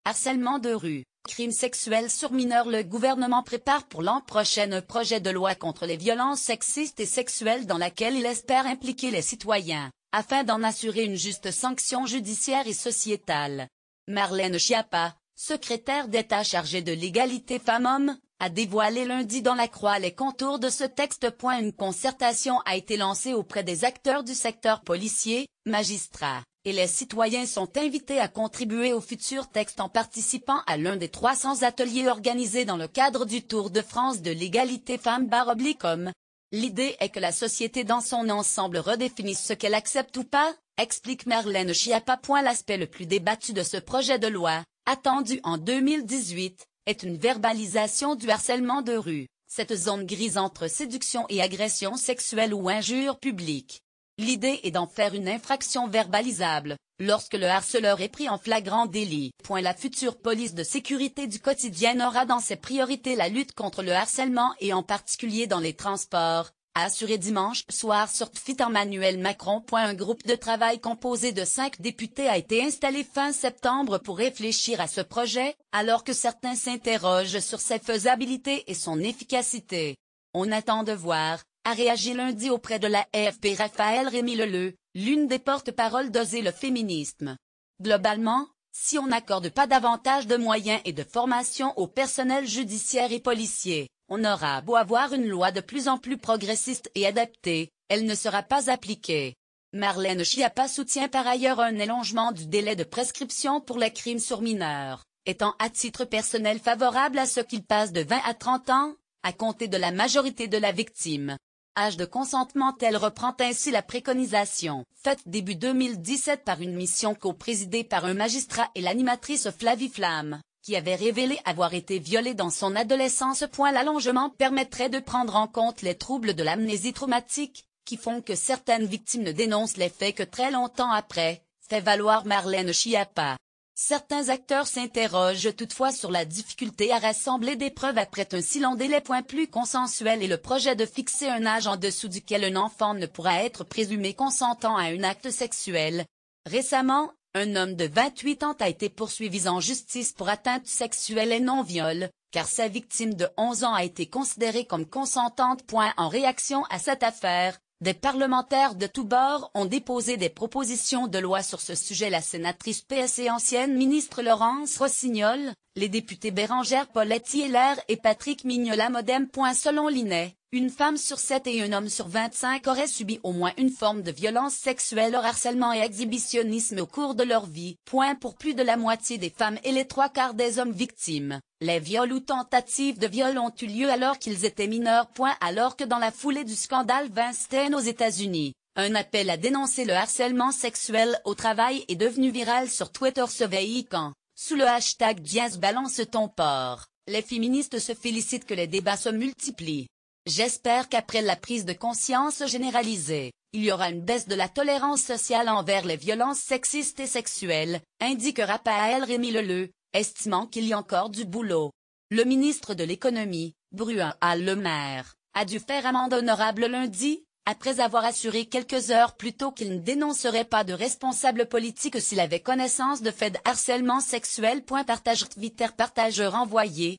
Harcèlement de rue, crimes sexuels sur mineurs. Le gouvernement prépare pour l'an prochain un projet de loi contre les violences sexistes et sexuelles dans laquelle il espère impliquer les citoyens, afin d'en assurer une juste sanction judiciaire et sociétale. Marlène Schiappa, secrétaire d'État chargée de l'égalité femmes-hommes, a dévoilé lundi dans La Croix les contours de ce texte. Une concertation a été lancée auprès des acteurs du secteur policier, magistrats, et les citoyens sont invités à contribuer au futur texte en participant à l'un des 300 ateliers organisés dans le cadre du Tour de France de l'égalité femmes/hommes. L'idée est que la société dans son ensemble redéfinisse ce qu'elle accepte ou pas, explique Marlène Schiappa. L'aspect le plus débattu de ce projet de loi, attendu en 2018, est une verbalisation du harcèlement de rue, cette zone grise entre séduction et agression sexuelle ou injure publique. L'idée est d'en faire une infraction verbalisable, lorsque le harceleur est pris en flagrant délit. La future police de sécurité du quotidien aura dans ses priorités la lutte contre le harcèlement et en particulier dans les transports, a assuré dimanche soir sur Twitter Emmanuel Macron. Un groupe de travail composé de 5 députés a été installé fin septembre pour réfléchir à ce projet, alors que certains s'interrogent sur sa faisabilité et son efficacité. On attend de voir, a réagi lundi auprès de l'AFP Raphaël Rémy Leleu, l'une des porte-paroles d'Oser le féminisme. Globalement, si on n'accorde pas davantage de moyens et de formation au personnel judiciaire et policier, on aura beau avoir une loi de plus en plus progressiste et adaptée, elle ne sera pas appliquée. Marlène Schiappa soutient par ailleurs un allongement du délai de prescription pour les crimes sur mineurs, étant à titre personnel favorable à ce qu'il passe de 20 à 30 ans, à compter de la majorité de la victime. Âge de consentement. Elle reprend ainsi la préconisation, faite début 2017 par une mission co-présidée par un magistrat et l'animatrice Flavie Flamme, qui avait révélé avoir été violée dans son adolescence. L'allongement permettrait de prendre en compte les troubles de l'amnésie traumatique, qui font que certaines victimes ne dénoncent les faits que très longtemps après, fait valoir Marlène Schiappa. Certains acteurs s'interrogent toutefois sur la difficulté à rassembler des preuves après un si long délai. Plus consensuel est le projet de fixer un âge en dessous duquel un enfant ne pourra être présumé consentant à un acte sexuel. Récemment, un homme de 28 ans a été poursuivi en justice pour atteinte sexuelle et non viol, car sa victime de 11 ans a été considérée comme consentante. En réaction à cette affaire, des parlementaires de tous bords ont déposé des propositions de loi sur ce sujet. La sénatrice PS et ancienne ministre Laurence Rossignol, les députés Bérangère Poletti-Heller et Patrick Mignola-Modem. Selon l'INEE, une femme sur 7 et un homme sur 25 auraient subi au moins une forme de violence sexuelle, harcèlement et exhibitionnisme au cours de leur vie. Pour plus de la moitié des femmes et les 3/4 des hommes victimes, les viols ou tentatives de viol ont eu lieu alors qu'ils étaient mineurs. Alors que dans la foulée du scandale Weinstein aux États-Unis, un appel à dénoncer le harcèlement sexuel au travail est devenu viral sur Twitter ce week-end, sous le hashtag Diaz balance ton porc. Les féministes se félicitent que les débats se multiplient. J'espère qu'après la prise de conscience généralisée, il y aura une baisse de la tolérance sociale envers les violences sexistes et sexuelles, indique Raphaël Rémy Leleu, estimant qu'il y a encore du boulot. Le ministre de l'Économie, Bruno Le Maire, a dû faire amende honorable lundi, après avoir assuré quelques heures plus tôt qu'il ne dénoncerait pas de responsable politique s'il avait connaissance de faits de harcèlement sexuel. Partage Twitter partageur envoyé,